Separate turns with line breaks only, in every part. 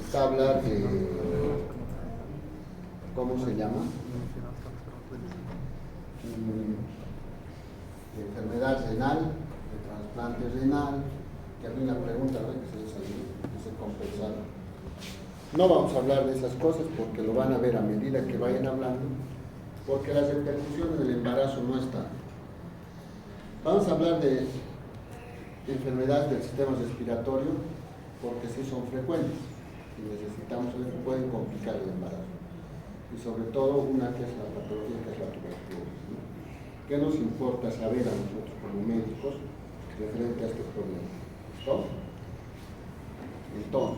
está a hablar de, ¿cómo se llama? De enfermedad renal, de trasplante renal, que había una pregunta, ¿no?, que se salió, que se compensaba. No vamos a hablar de esas cosas porque lo van a ver a medida que vayan hablando, porque las repercusiones del embarazo no están. Vamos a hablar de enfermedades del sistema respiratorio, porque sí son frecuentes y necesitamos, pueden complicar el embarazo. Y sobre todo una que es la patología, que es la tuberculosis, ¿no? ¿Qué nos importa saber a nosotros como médicos referente a este problema? ¿Listo?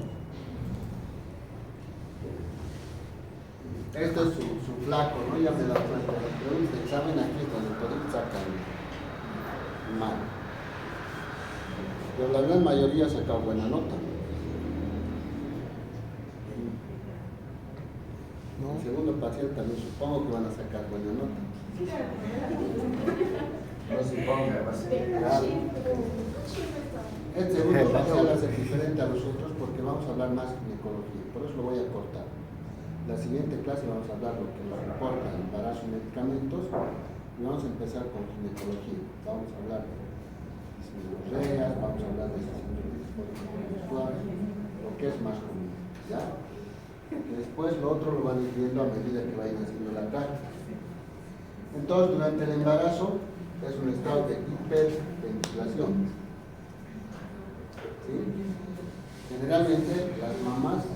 Entonces, este es su flaco, ¿no? Ya me la pregunta de examen, aquí es donde todos sacan mal. Pero la gran mayoría ha sacado buena nota. ¿No? El segundo paciente también supongo que van a sacar buena nota. No supongo. Claro. Este segundo parcial hace diferente a los otros porque vamos a hablar más de ginecología, por eso lo voy a cortar. La siguiente clase vamos a hablar de lo que nos importa, embarazo y medicamentos, y vamos a empezar con ginecología. Vamos a hablar de dismenorreas, vamos a hablar de sexuales, lo que es más común, ¿ya? Después lo otro lo van a ir viendo a medida que vayan haciendo la práctica. Entonces, durante el embarazo es un estado de hiperventilación. ¿Sí? Generalmente las mamás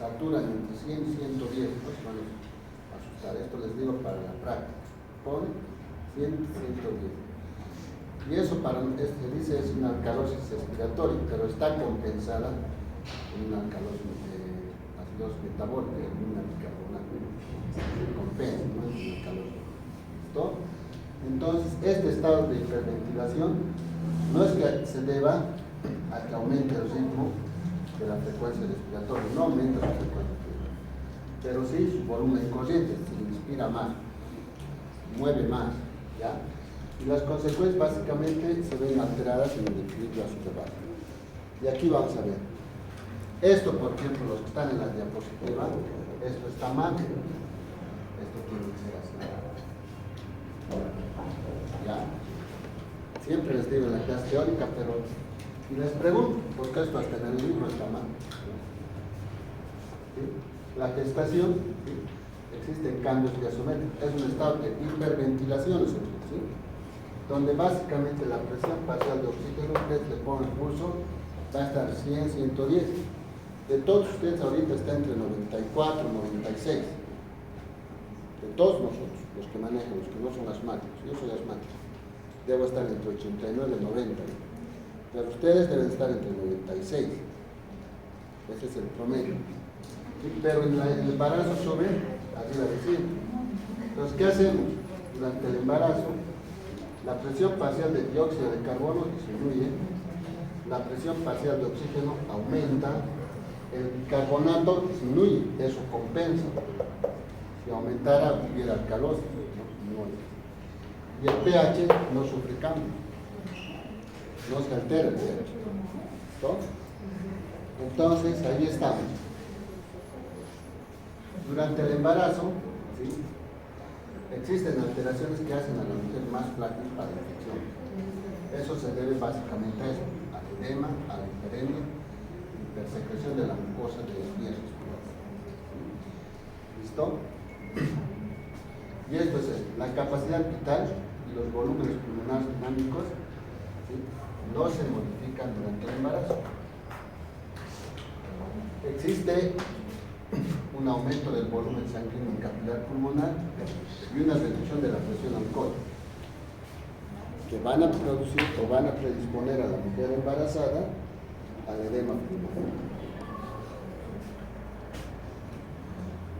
saturan entre 100 y 110, no se van a asustar, esto les digo para la práctica. Pone 100 y 110. Y eso se dice es una alcalosis respiratoria, pero está compensada en una alcalosis metabólica, una bicarbonato, se compensa, no es una alcalosis. ¿Listo? Entonces, este estado de hiperventilación no es que se deba a que aumente el ritmo de la frecuencia respiratoria, no aumenta la frecuencia respiratoria, pero sí su volumen corriente, se inspira más, mueve más, ¿ya? Y las consecuencias básicamente se ven alteradas en el equilibrio ácido-básico. Y aquí vamos a ver. Esto, por ejemplo, los que están en la diapositiva, esto está mal, esto tiene que ser así. ¿Ya? Siempre les digo en la clase teórica, pero y les pregunto, ¿por qué esto hasta en el libro está mal? ¿Sí? La gestación, ¿sí?, existen cambios diazométricos, es un estado de hiperventilación, ¿sí?, donde básicamente la presión parcial de oxígeno, ustedes le ponen el pulso, va a estar 100, 110. De todos ustedes ahorita está entre 94 y 96. De todos nosotros, los que manejan, los que no son asmáticos. Yo soy asmático. Debo estar entre 89 y 90. Pero ustedes deben estar entre 96. Ese es el promedio. Pero en el embarazo sube arriba de 100. Entonces, ¿qué hacemos? Durante el embarazo, la presión parcial de dióxido de carbono disminuye, la presión parcial de oxígeno aumenta, el bicarbonato disminuye, eso compensa. Si aumentara, hubiera alcalosis, ¿no? Y el pH no sufre cambio, no se altera el pH. ¿No? Entonces, ahí estamos. Durante el embarazo, ¿sí?, existen alteraciones que hacen a la mujer más frágil para la infección. Eso se debe básicamente a eso, al edema, a la hiperemia, hipersecreción de la mucosa de las vías respiratorias. ¿Listo? Y esto es la capacidad vital y los volúmenes pulmonares dinámicos, ¿sí?, no se modifican durante el embarazo. Existe un aumento del volumen sanguíneo capilar pulmonar y una reducción de la presión alcohólica, que van a producir o van a predisponer a la mujer embarazada al edema pulmonar.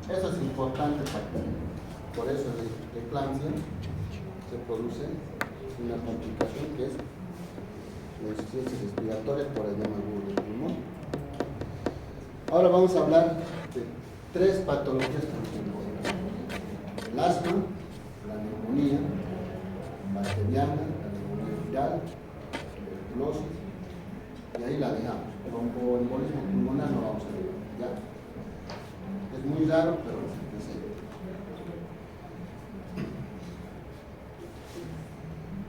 Eso es importante para que, por eso en la eclampsia se produce una complicación que es la insuficiencia respiratoria por edema agudo del pulmón. Ahora vamos a hablar de 3 patologías principales: el asma, la neumonía bacteriana, la neumonía viral, la tuberculosis, y ahí la dejamos. Tromboembolismo pulmonar no vamos a ver, ¿ya? raro, pero que sé.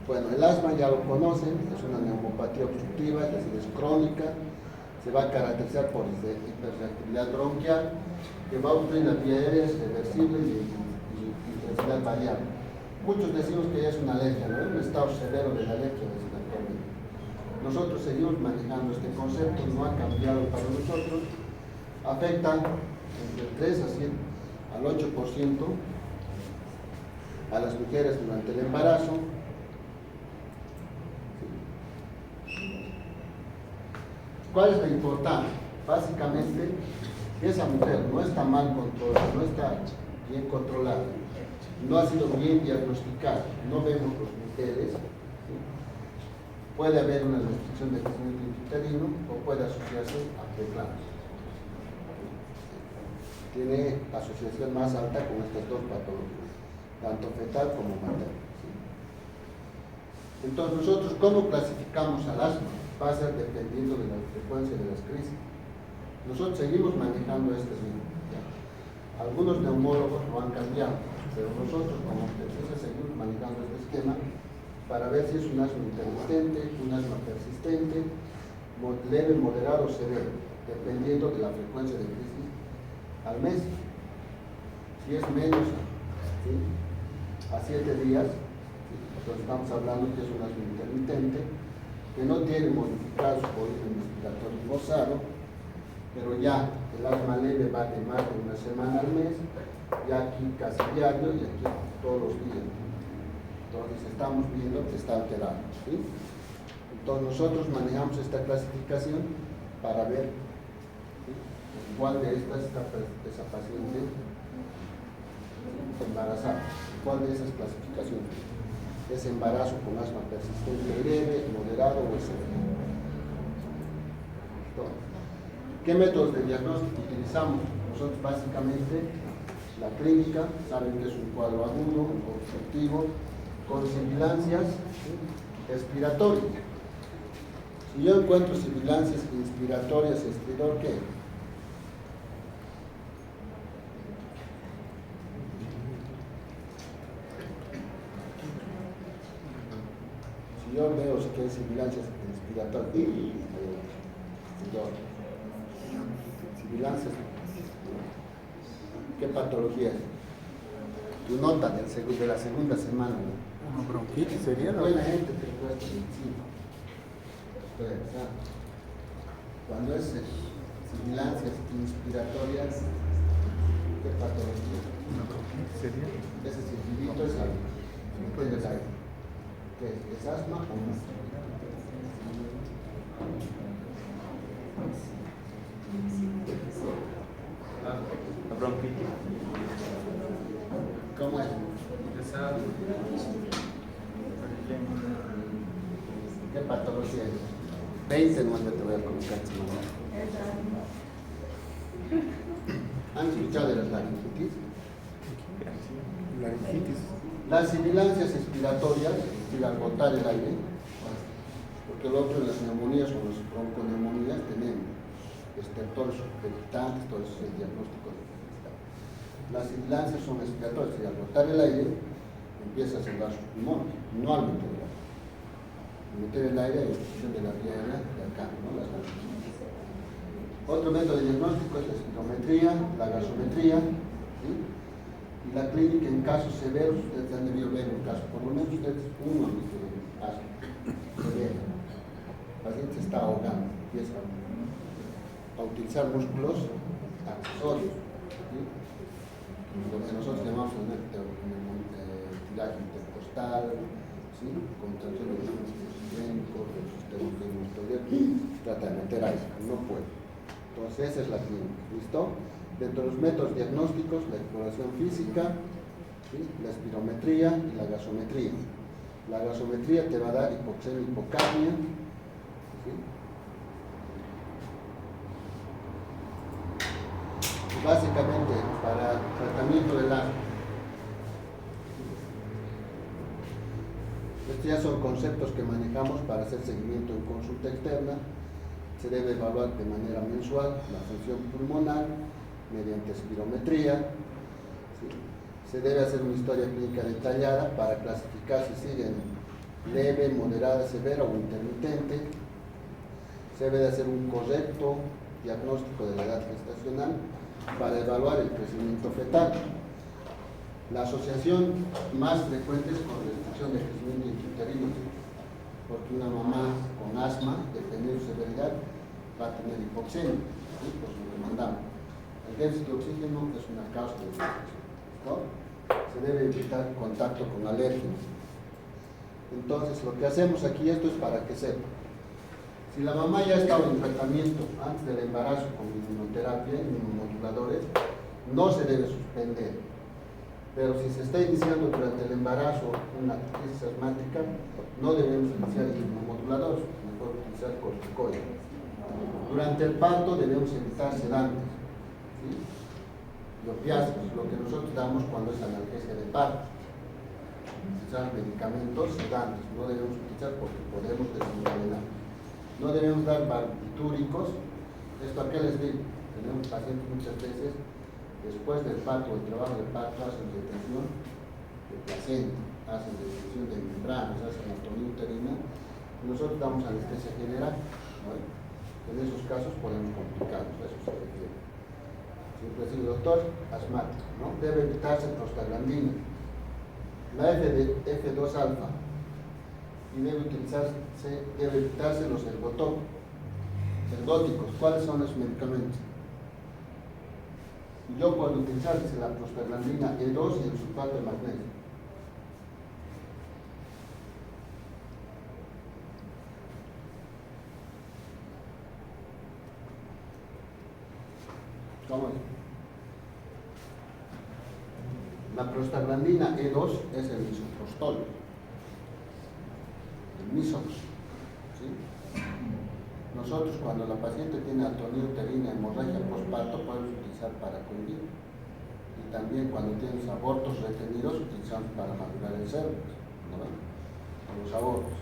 Bueno, el asma ya lo conocen, es una neumopatía obstructiva, es decir, es crónica, se va a caracterizar por hiperreactividad bronquial, que va a obstruir la vía aérea, es reversible y intensidad variable. Muchos decimos que ya es una alergia, ¿no? Es un estado severo de la alergia actualmente. Nosotros seguimos manejando este concepto, no ha cambiado para nosotros, afecta entre el 3 al 8% a las mujeres durante el embarazo. ¿Cuál es la importancia? Básicamente, si esa mujer no está mal controlada, no está bien controlada, no ha sido bien diagnosticada, no vemos los mujeres, ¿sí? Puede haber una restricción del crecimiento intrauterino o puede asociarse a preeclampsia. Tiene asociación más alta con estas dos patologías, tanto fetal como materna. ¿Sí? Entonces, nosotros, ¿cómo clasificamos al asma? Va a ser dependiendo de la frecuencia de las crisis. Nosotros seguimos manejando este ritmo. Algunos neumólogos lo han cambiado, pero nosotros como obstetricia seguimos manejando este esquema para ver si es un asma intermitente, un asma persistente, leve, moderado o severo, dependiendo de la frecuencia de crisis al mes. Si es menos, ¿sí?, a 7 días, ¿sí?, entonces estamos hablando que es un asma intermitente, que no tiene modificado su volumen respiratorio forzado, pero ya el asma leve va de más de una semana al mes, ya aquí casi diario y aquí todos los días. Entonces estamos viendo que está alterado, ¿sí? Entonces nosotros manejamos esta clasificación para ver, ¿sí?, cuál de estas está esa paciente embarazada, cuál de esas clasificaciones es embarazo con asma persistente leve, moderado o severo. ¿Qué métodos de diagnóstico utilizamos? Nosotros básicamente la clínica, saben que es un cuadro agudo, obstructivo, con sibilancias expiratorias. Si yo encuentro sibilancias inspiratorias, ¿expiror qué? Si yo veo que hay sibilancias inspiratorias, sibilancias, ¿qué patología es? Tu nota de la segunda semana, ¿no?
¿Una bronquitis sería?
Buena gente te cuesta encima. Cuando es sibilancias inspiratorias, ¿qué patología?
¿Una bronquitis sería?
Ese silbidito es algo. ¿Qué es? ¿Es asma o no?
La bronquitis.
¿Cómo es? ¿Qué patología es? 20 no te voy a colocar. ¿Han escuchado de las laringitis?
Laringitis.
Las sibilancias expiratorias, es decir, al botar el aire, porque lo otro en las neumonías o las bronconeumonías tenemos estertores crepitantes, todo eso es el diagnóstico diferencial. Las sibilancias son expiratorias y al botar el aire empieza a cerrar sus pulmones, no al meter el aire. Al meter el aire hay obstrucción de la vía aérea de acá, ¿no? Las laringitis. Otro método de diagnóstico es la espirometría, la gasometría, ¿sí? Y la clínica en casos severos, ustedes han debido ver un caso, por lo menos ustedes uno de asma severo. El paciente se está ahogando, empieza a utilizar músculos accesorios, ¿sí?, lo que nosotros llamamos tiraje intercostal, ¿sí?, contracción de los músculos isquémicos, del sistema muscular, trata de meter aire, no puede. Entonces esa es la clínica, ¿listo? Dentro de los métodos diagnósticos, la exploración física, ¿sí?, la espirometría y la gasometría. La gasometría te va a dar hipoxemia, hipocarmia, ¿sí? Y básicamente para tratamiento del asma. Estos ya son conceptos que manejamos para hacer seguimiento en consulta externa. Se debe evaluar de manera mensual la función pulmonar, mediante espirometría. ¿Sí? Se debe hacer una historia clínica detallada para clasificar si siguen leve, moderada, severa o intermitente. Se debe de hacer un correcto diagnóstico de la edad gestacional para evaluar el crecimiento fetal. La asociación más frecuente es con restricción de crecimiento intrauterino, porque una mamá con asma, dependiendo de su severidad, va a tener hipoxemia, ¿sí? Pues lo demandamos. El déficit de oxígeno es una causa de infección, ¿no? Se debe evitar contacto con alérgenos. Entonces, lo que hacemos aquí, esto es para que sepa. Si la mamá ya ha estado en tratamiento antes del embarazo con inmunoterapia, inmunomoduladores, no se debe suspender. Pero si se está iniciando durante el embarazo una crisis asmática, no debemos iniciar inmunomoduladores, mejor utilizar corticoides. Durante el parto debemos evitar sedantes, ¿sí? Y opiáceos, lo que nosotros damos cuando es analgesia de parto. Utilizar medicamentos sedantes, no debemos utilizar porque podemos desencadenar. No debemos dar barbitúricos. ¿Esto a qué les digo? Tenemos pacientes muchas veces, después del parto o el trabajo de parto, hacen retención de placenta, hacen retención de membranas, hacen anatomía uterina, y nosotros damos anestesia general, ¿no? En esos casos podemos complicarnos, a eso se refiere. Siempre decir, doctor, asmático, ¿no? Debe evitarse prostaglandina, la F2 alfa, y debe evitarse los ergotrópicos. ¿Cuáles son los medicamentos? Yo puedo utilizar la prostaglandina E2 y el sulfato de magnesio. ¿Cómo es? La prostaglandina E2 es el misoprostol, el misox, ¿sí? Nosotros, cuando la paciente tiene atonía uterina, hemorragia postparto, podemos utilizar paracoidina. Y también cuando tienes abortos retenidos, utilizamos para madurar el cervix, ¿no? Los abortos.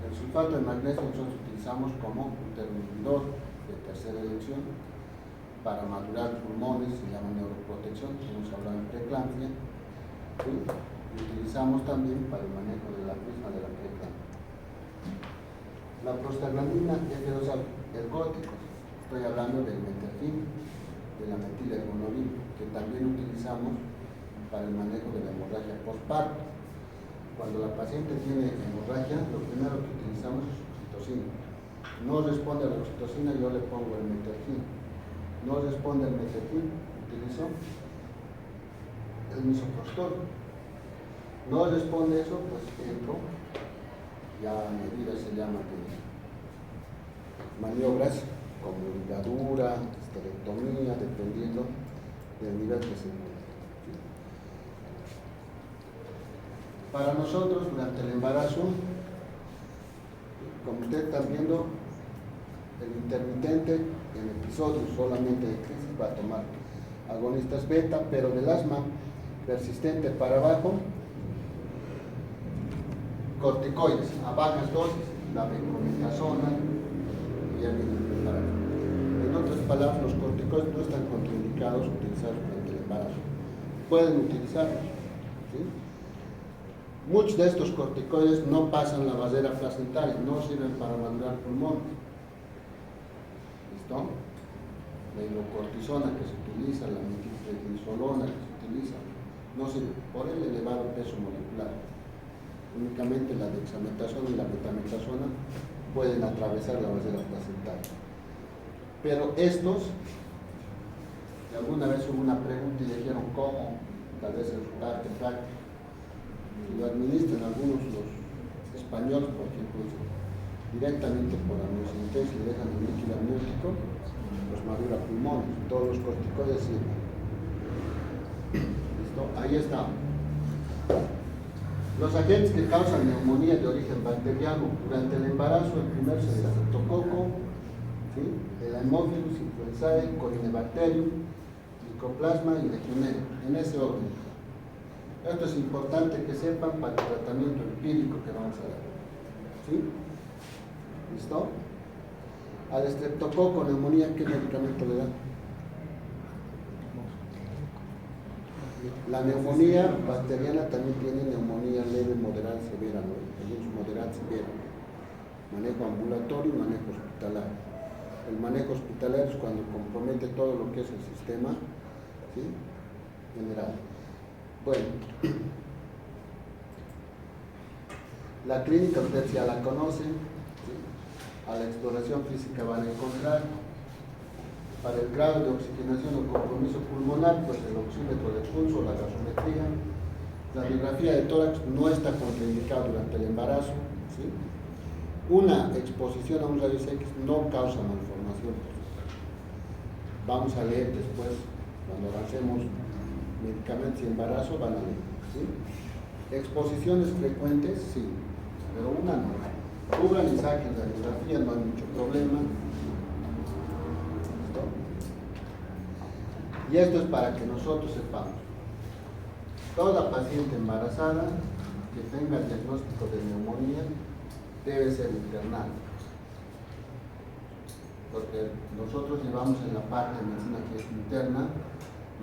El sulfato de magnesio nosotros utilizamos como un termoinhibidor de tercera elección para madurar pulmones, se llama neuroprotección, que hemos hablado en preeclampsia, ¿sí? Y utilizamos también para el manejo de la prisma de la preeclampsia. La prostaglandina F2 ergóticos, estoy hablando del metergin, de la metilergonolina, que también utilizamos para el manejo de la hemorragia postparto. Cuando la paciente tiene hemorragia, lo primero que utilizamos es oxitocina. No responde a la oxitocina, yo le pongo el metergin. No responde al metergin, utilizo el misoprostol. No responde eso, pues entro, ya a medida se llama de maniobras como ligadura, esterectomía, dependiendo del nivel que se encuentre. Para nosotros, durante el embarazo, como ustedes están viendo, el intermitente en episodios solamente de crisis va a tomar agonistas beta, pero del asma persistente para abajo, corticoides a bajas dosis, la beclomethasona, y ya viene preparado. En otras palabras, los corticoides no están contraindicados utilizados durante el embarazo. Pueden utilizarlos, ¿sí? Muchos de estos corticoides no pasan la barrera placentaria, no sirven para madurar pulmones. ¿Listo? La hidrocortisona que se utiliza, la metilprednisolona que se utiliza, no sirve por el elevado peso molecular. Únicamente la dexametasona y la betametasona pueden atravesar la barrera placentaria. Pero estos, alguna vez hubo una pregunta y dijeron cómo, tal vez el artefacto, lo administran algunos los españoles, por ejemplo, directamente por amniocentesis, le dejan el líquido amniótico, los madura pulmones, todos los corticoides sirven. ¿Listo? Ahí está. Los agentes que causan neumonía de origen bacteriano durante el embarazo, el primero es el streptococo, ¿sí? El Haemophilus influenzae, Corynebacterium, Mycoplasma y Legionella, en ese orden. Esto es importante que sepan para el tratamiento empírico que vamos a dar. ¿Sí? ¿Listo? Al streptococo neumonía, ¿qué medicamento le dan? La neumonía bacteriana también tiene neumonía leve, moderada, severa, ¿no? Algunos moderada, severa. Manejo ambulatorio y manejo hospitalario. El manejo hospitalario es cuando compromete todo lo que es el sistema, ¿sí?, general. Bueno, la clínica ustedes ya la conocen, ¿sí? A la exploración física van a encontrar. Para el grado de oxigenación o compromiso pulmonar, pues el oxímetro de pulso, la gasometría. La radiografía de tórax no está contraindicada durante el embarazo, ¿sí? Una exposición a un rayos X no causa malformación. Vamos a leer después, cuando avancemos medicamentos y embarazo, van a leer, ¿sí? Exposiciones frecuentes, sí, pero una no. Cubran y saquen radiografía, no hay mucho problema. Y esto es para que nosotros sepamos. Toda paciente embarazada que tenga diagnóstico de neumonía debe ser internada. Porque nosotros llevamos en la parte de medicina que es interna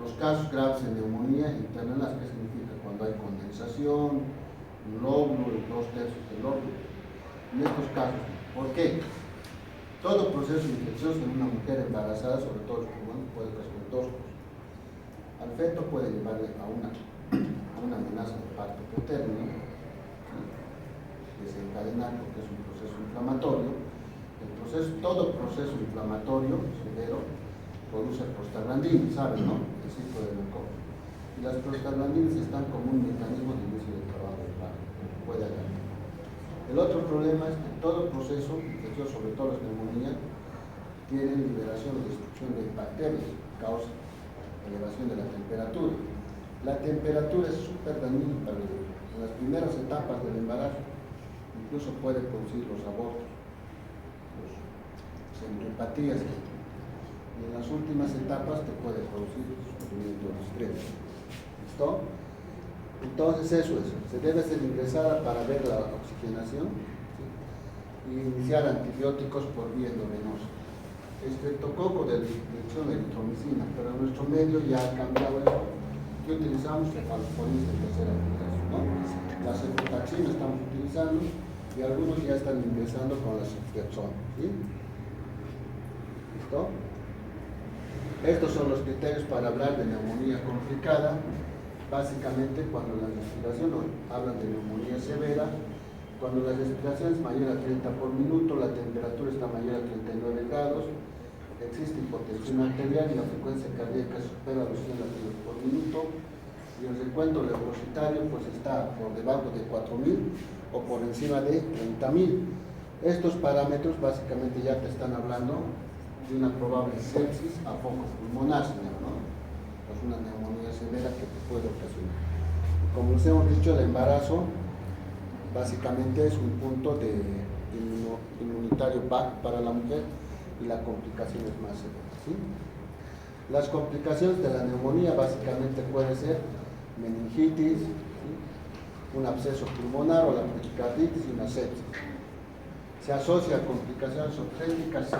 los casos graves de neumonía internas, que significa cuando hay condensación, un lóbulo, 2/3 del lóbulo. En estos casos, ¿por qué? Todo proceso infeccioso en una mujer embarazada, sobre todo los pulmones, puede ocasionar dos cosas. Al feto puede llevarle a una amenaza de parto preterno, ¿sí?, desencadenar porque es un proceso inflamatorio. Todo proceso inflamatorio severo produce prostaglandinas, ¿saben, no? El ciclo de Markov. Y las prostaglandinas están como un mecanismo de inicio de trabajo del parto, puede haber. El otro problema es que todo proceso infeccioso, sobre todo las neumonías, tienen liberación o destrucción de bacterias, causa elevación de la temperatura. La temperatura es súper dañina para en las primeras etapas del embarazo, incluso puede producir los abortos, las endopatías, y en las últimas etapas te puede producir sufrimiento extremo. ¿Listo? Entonces eso es, se debe ser ingresada para ver la oxigenación, ¿sí?, y iniciar antibióticos por vía endovenosa. Estreptococo de inyección de eritromicina, pero en nuestro medio ya ha cambiado eso. ¿Qué utilizamos? Cefalosporins de tercera aplicación, ¿no? La ceftaxina estamos utilizando y algunos ya están ingresando con la ceftriaxona, ¿sí? ¿Listo? Estos son los criterios para hablar de neumonía complicada. Básicamente, cuando la respiración hablan de neumonía severa, cuando la respiración es mayor a 30 por minuto, la temperatura está mayor a 39 grados, existe hipotensión arterial y la frecuencia cardíaca supera los 100 latidos por minuto, y el recuento leucocitario pues está por debajo de 4.000 o por encima de 30.000. Estos parámetros básicamente ya te están hablando de una probable sepsis a foco pulmonar, ¿no? Es una neumonía severa que te puede ocasionar. Como les hemos dicho, el embarazo básicamente es un punto de inmunitario bajo para la mujer y la complicación es más severa, ¿sí? Las complicaciones de la neumonía básicamente puede ser meningitis, ¿sí?, un absceso pulmonar o la pericarditis y una sepsis. Se asocia a complicaciones obstétricas, sí.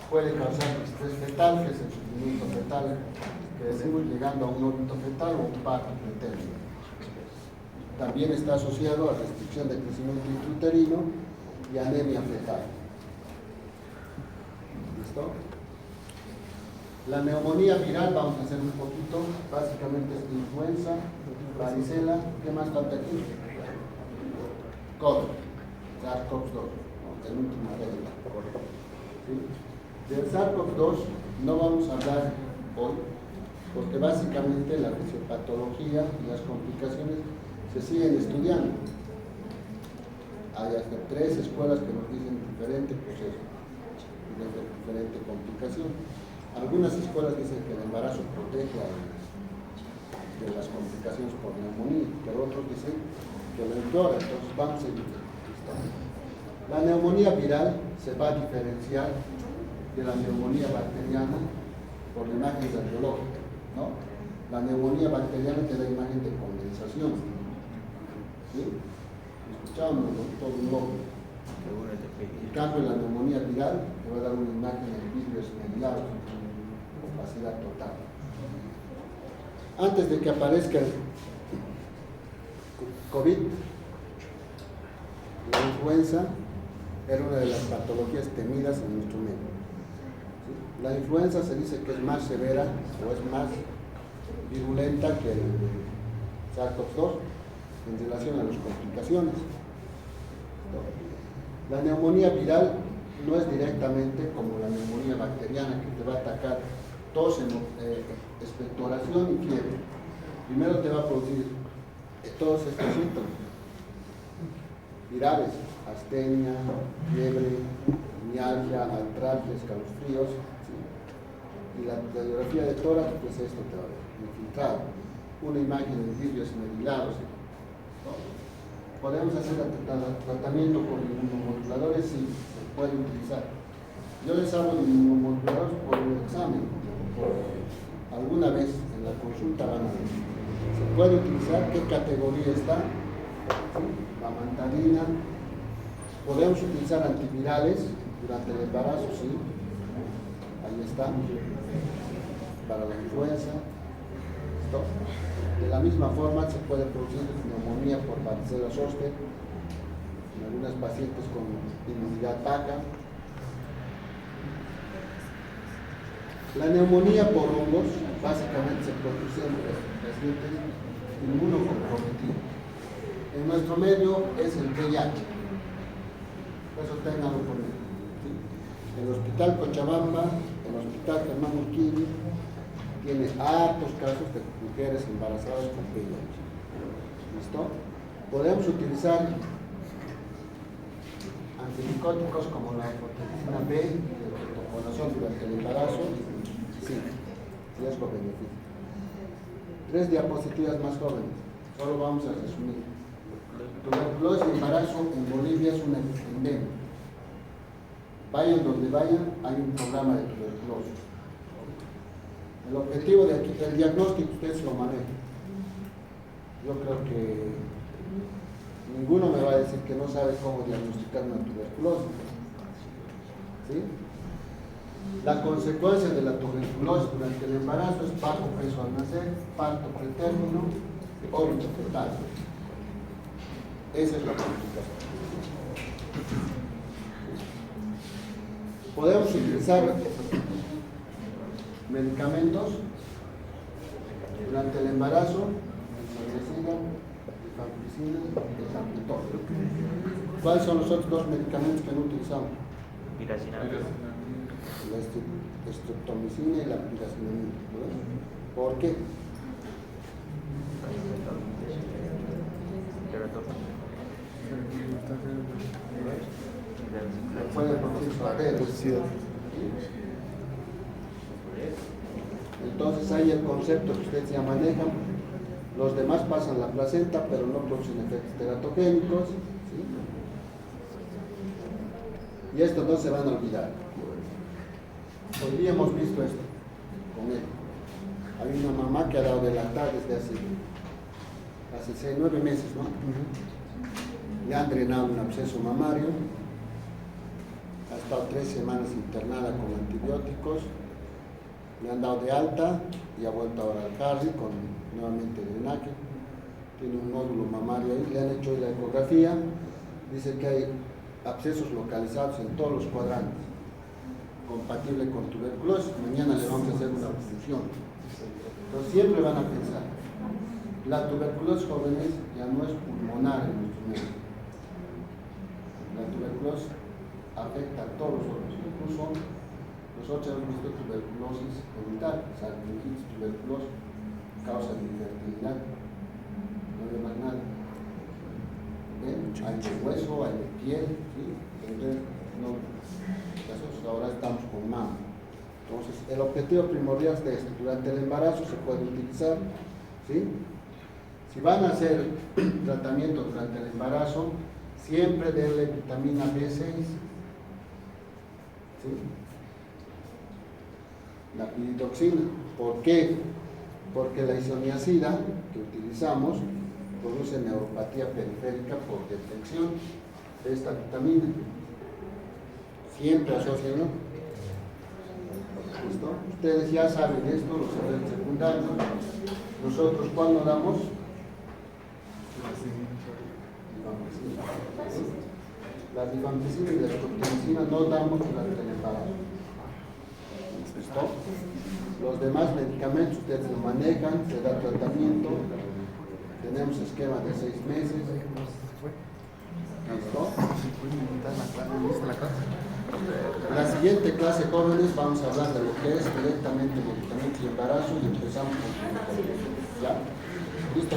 Puede causar estrés fetal, que es el sufrimiento fetal, que decimos llegando a un óbito fetal o un parto preterno. También está asociado a restricción de crecimiento intrauterino y anemia fetal. ¿Listo? La neumonía viral, vamos a hacer un poquito, básicamente es influenza, varicela, ¿qué más falta aquí? COVID, SARS-CoV-2, el último regla. ¿Sí? Del SARS-CoV-2 no vamos a hablar hoy, porque básicamente la fisiopatología y las complicaciones se siguen estudiando. Hay hasta 3 escuelas que nos dicen diferente proceso, diferente complicación. Algunas escuelas dicen que el embarazo protege de las complicaciones por neumonía, pero otros dicen que lo empeora. Entonces vamos a ir. La neumonía viral se va a diferenciar de la neumonía bacteriana por la imagen radiológica, ¿no? La neumonía bacteriana te da imagen de condensación, ¿sí? ¿Escucharon? Todo un lobo. En cambio, la neumonía viral te va a dar una imagen del vidrio esmerilado, opacidad total. Antes de que aparezca el COVID, la influenza era una de las patologías temidas en nuestro medio. ¿Sí? La influenza se dice que es más severa o es más virulenta que el SARS-CoV-2 en relación a las complicaciones. La neumonía viral no es directamente como la neumonía bacteriana, que te va a atacar tos, expectoración y fiebre. Primero te va a producir todos estos síntomas virales: astenia, fiebre, mialgia, artralgia, escalofríos, ¿sí? Y la radiografía de tórax, pues esto te va a ver infiltrado, una imagen de vidrios medilados. ¿Podemos hacer tratamiento con inmunomoduladores? Sí, se puede utilizar. Yo les hablo de inmunomoduladores por un examen, alguna vez en la consulta van a ver. Se puede utilizar, qué categoría está, ¿sí? La mantarina. Podemos utilizar antivirales durante el embarazo, sí, ahí está, para la influenza. ¿Listo? De la misma forma se puede producir neumonía por varicela zoster en algunas pacientes con inmunidad baja. La neumonía por hongos básicamente se produce en pacientes inmunocomprometidos. En nuestro medio es el VIH. Eso ténganlo por mí. ¿Sí? El Hospital Cochabamba, el Hospital Germán Urquidi, tiene hartos casos de mujeres embarazadas con VIH. ¿Listo? Podemos utilizar antimicóticos como la hepatitis B y el ketoconazol durante el embarazo. Sí, riesgo beneficio. 3 diapositivas más jóvenes. Solo vamos a resumir. Tuberculosis y embarazo en Bolivia es un endemia. Vayan donde vayan, hay un programa de tuberculosis. El objetivo de aquí, el diagnóstico, ustedes lo manejan. Yo creo que ninguno me va a decir que no sabe cómo diagnosticar una tuberculosis. ¿Sí? La consecuencia de la tuberculosis durante el embarazo es bajo peso al nacer, parto pretérmino, óbito fetal. Esa es la complicación. Podemos utilizar medicamentos durante el embarazo: isoniazida, rifampicina y ethambutol. ¿Cuáles son los otros 2 medicamentos que no utilizamos? La estreptomicina y la piracinamida. ¿No? ¿Por qué? Puede producir flagelos. Entonces hay el concepto que ustedes ya manejan. Los demás pasan la placenta, pero no producen efectos teratogénicos, ¿sí? Y estos no se van a olvidar. Hoy día hemos visto esto con él. Hay una mamá que ha dado de lactar desde hace 9 meses, ¿no? Le han drenado un absceso mamario, ha estado 3 semanas internada con antibióticos, le han dado de alta y ha vuelto ahora al Harry con nuevamente drenaje. Tiene un nódulo mamario ahí, le han hecho la ecografía, dice que hay abscesos localizados en todos los cuadrantes, compatible con tuberculosis. Mañana le vamos a hacer una obstrucción. Entonces siempre van a pensar, la tuberculosis, jóvenes, ya no es pulmonar en nuestro medio. La tuberculosis afecta a todos los órganos, incluso nosotros hemos visto tuberculosis genital, salpingitis, tuberculosis, causa de infertilidad, no hay más nada. ¿Ven? Hay de hueso, hay de piel, ¿sí? Entonces, no, nosotros ahora estamos con mama. Entonces, el objetivo primordial es esto: durante el embarazo se puede utilizar, ¿sí? Si van a hacer tratamiento durante el embarazo, siempre denle vitamina B6, ¿sí? La piridoxina. ¿Por qué? Porque la isoniazida que utilizamos produce neuropatía periférica por detección de esta vitamina. Siempre asocienlo. ¿Listo? Ustedes ya saben esto, los efectos secundarios. Nosotros, ¿cuándo damos? La rifampicina y la streptomicina no damos durante el embarazo. ¿Listo? Los demás medicamentos ustedes lo manejan, se da tratamiento, tenemos esquema de 6 meses. ¿Listo? La siguiente clase, jóvenes, vamos a hablar de lo que es directamente medicamento y embarazo y empezamos con el ¿ya?